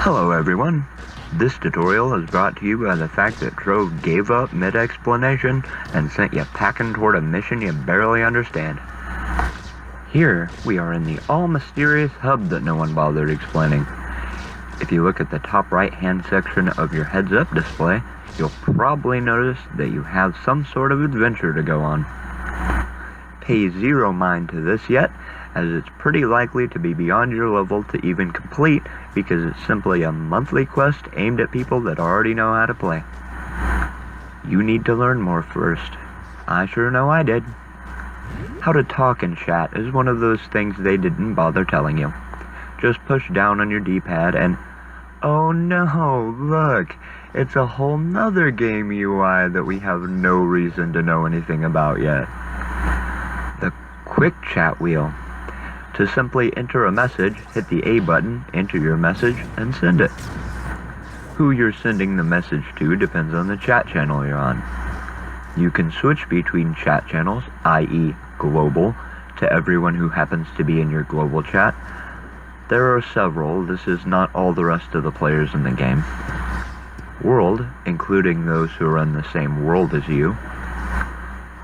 Hello everyone. This tutorial is brought to you by the fact that Trove gave up mid-explanation and sent you packing toward a mission you barely understand. Here, we are in the all-mysterious hub that no one bothered explaining. If you look at the top right-hand section of your heads-up display, you'll probably notice that you have some sort of adventure to go on. Pay zero mind to this yet, as it's pretty likely to be beyond your level to even complete because it's simply a monthly quest aimed at people that already know how to play. You need to learn more first. I sure know I did. How to talk in chat is one of those things they didn't bother telling you. Just push down on your D-pad and... oh no, look! It's a whole nother game UI that we have no reason to know anything about yet. The quick chat wheel. To simply enter a message, hit the A button, enter your message, and send it. Who you're sending the message to depends on the chat channel you're on. You can switch between chat channels, i.e. global, to everyone who happens to be in your global chat. There are several. This is not all the rest of the players in the game. World, including those who are in the same world as you.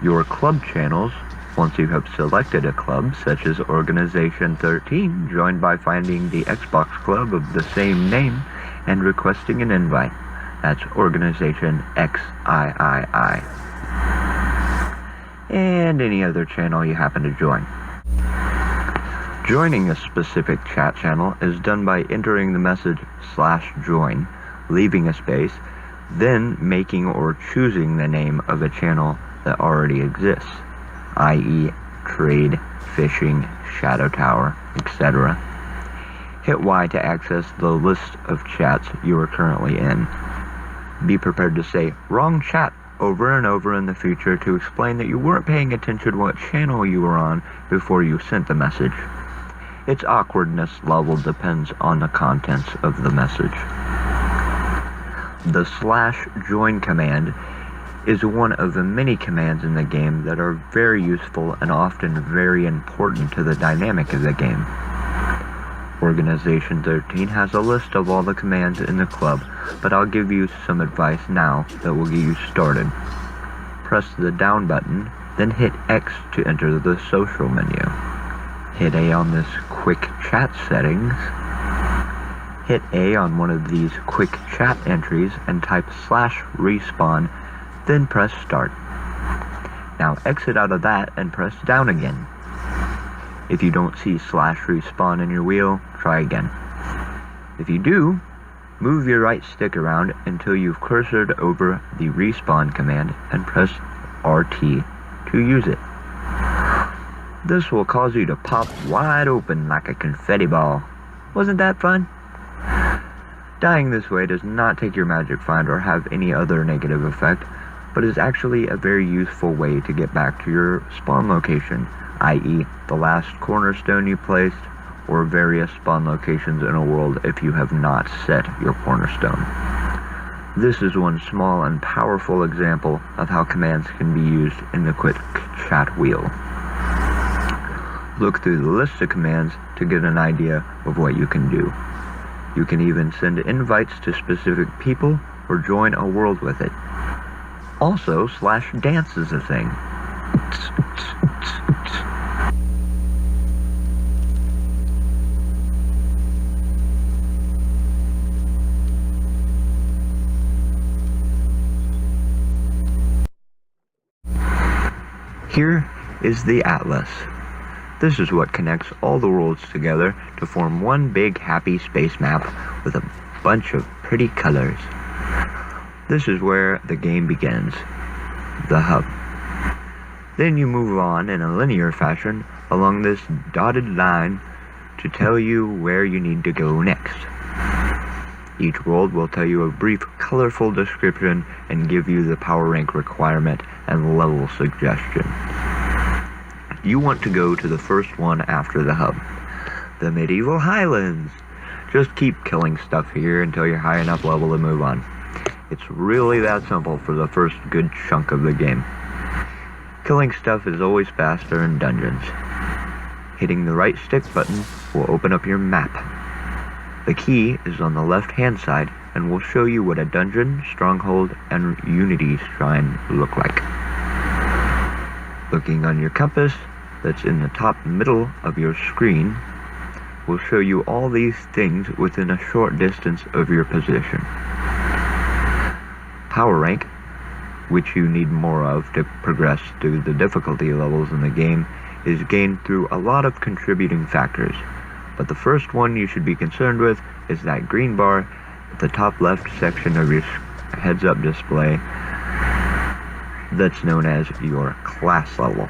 Your club channels, once you have selected a club, such as Organization 13, joined by finding the Xbox club of the same name and requesting an invite. That's Organization XIII. And any other channel you happen to join. Joining a specific chat channel is done by entering the message /join, leaving a space, then making or choosing the name of a channel that already exists, i.e. trade, fishing, shadow tower, etc. Hit Y to access the list of chats you are currently in. Be prepared to say wrong chat over and over in the future to explain that you weren't paying attention to what channel you were on before you sent the message. Its awkwardness level depends on the contents of the message. The /join command is one of the many commands in the game that are very useful and often very important to the dynamic of the game. Organization 13 has a list of all the commands in the club, but I'll give you some advice now that will get you started. Press the down button, then hit X to enter the social menu. Hit A on this quick chat settings. Hit A on one of these quick chat entries and type /respawn, then press start. Now exit out of that and press down again. If you don't see /respawn in your wheel, try again. If you do, move your right stick around until you've cursored over the respawn command and press RT to use it. This will cause you to pop wide open like a confetti ball. Wasn't that fun? Dying this way does not take your magic find or have any other negative effect, but is actually a very useful way to get back to your spawn location, i.e. the last cornerstone you placed, or various spawn locations in a world if you have not set your cornerstone. This is one small and powerful example of how commands can be used in the quick chat wheel. Look through the list of commands to get an idea of what you can do. You can even send invites to specific people or join a world with it. Also, /dance is a thing. Here is the Atlas. This is what connects all the worlds together to form one big happy space map with a bunch of pretty colors. This is where the game begins, the hub. Then you move on in a linear fashion along this dotted line to tell you where you need to go next. Each world will tell you a brief, colorful description and give you the power rank requirement and level suggestion. You want to go to the first one after the hub, the Medieval Highlands. Just keep killing stuff here until you're high enough level to move on. It's really that simple for the first good chunk of the game. Killing stuff is always faster in dungeons. Hitting the right stick button will open up your map. The key is on the left-hand side and will show you what a dungeon, stronghold, and unity shrine look like. Looking on your compass that's in the top middle of your screen will show you all these things within a short distance of your position. Power rank, which you need more of to progress through the difficulty levels in the game, is gained through a lot of contributing factors. But the first one you should be concerned with is that green bar at the top left section of your heads-up display that's known as your class level.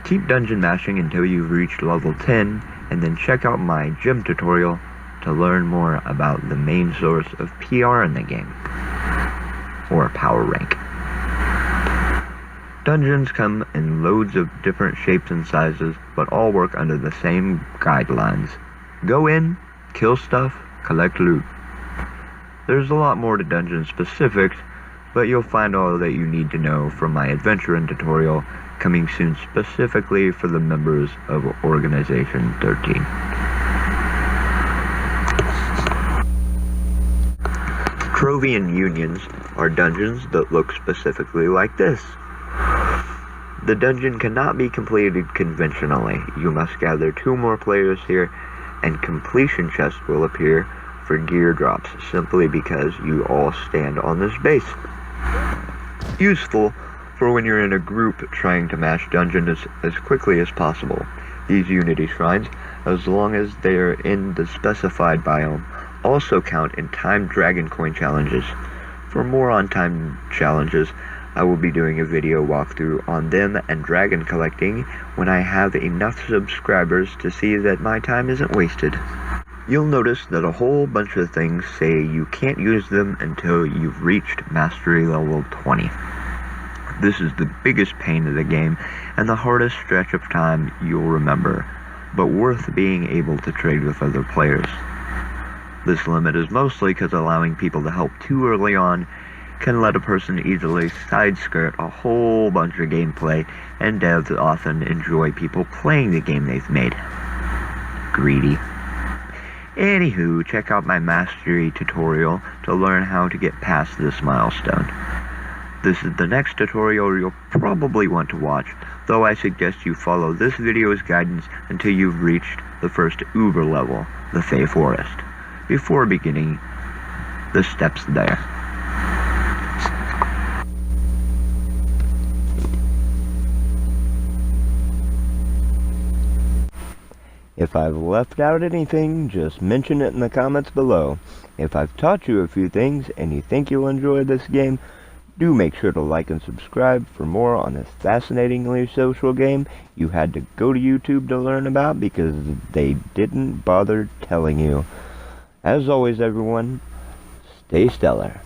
Keep dungeon mashing until you've reached level 10, and then check out my gym tutorial to learn more about the main source of PR in the game, or power rank. Dungeons come in loads of different shapes and sizes, but all work under the same guidelines. Go in, kill stuff, collect loot. There's a lot more to dungeon specifics, but you'll find all that you need to know from my adventure tutorial coming soon specifically for the members of Organization 13. Trovian unions are dungeons that look specifically like this. The dungeon cannot be completed conventionally. You must gather 2 more players here, and completion chests will appear for gear drops simply because you all stand on this base. Useful for when you're in a group trying to mash dungeons as quickly as possible. These unity shrines, as long as they are in the specified biome, also count in timed dragon coin challenges. For more on timed challenges, I will be doing a video walkthrough on them and dragon collecting when I have enough subscribers to see that my time isn't wasted. You'll notice that a whole bunch of things say you can't use them until you've reached mastery level 20. This is the biggest pain of the game and the hardest stretch of time you'll remember, but worth being able to trade with other players. This limit is mostly because allowing people to help too early on can let a person easily side-skirt a whole bunch of gameplay, and devs often enjoy people playing the game they've made. Greedy. Anywho, check out my mastery tutorial to learn how to get past this milestone. This is the next tutorial you'll probably want to watch, though I suggest you follow this video's guidance until you've reached the first Uber level, the Fey Forest, before beginning the steps there. If I've left out anything, just mention it in the comments below. If I've taught you a few things and you think you'll enjoy this game, do make sure to like and subscribe for more on this fascinatingly social game you had to go to YouTube to learn about because they didn't bother telling you. As always, everyone, stay stellar.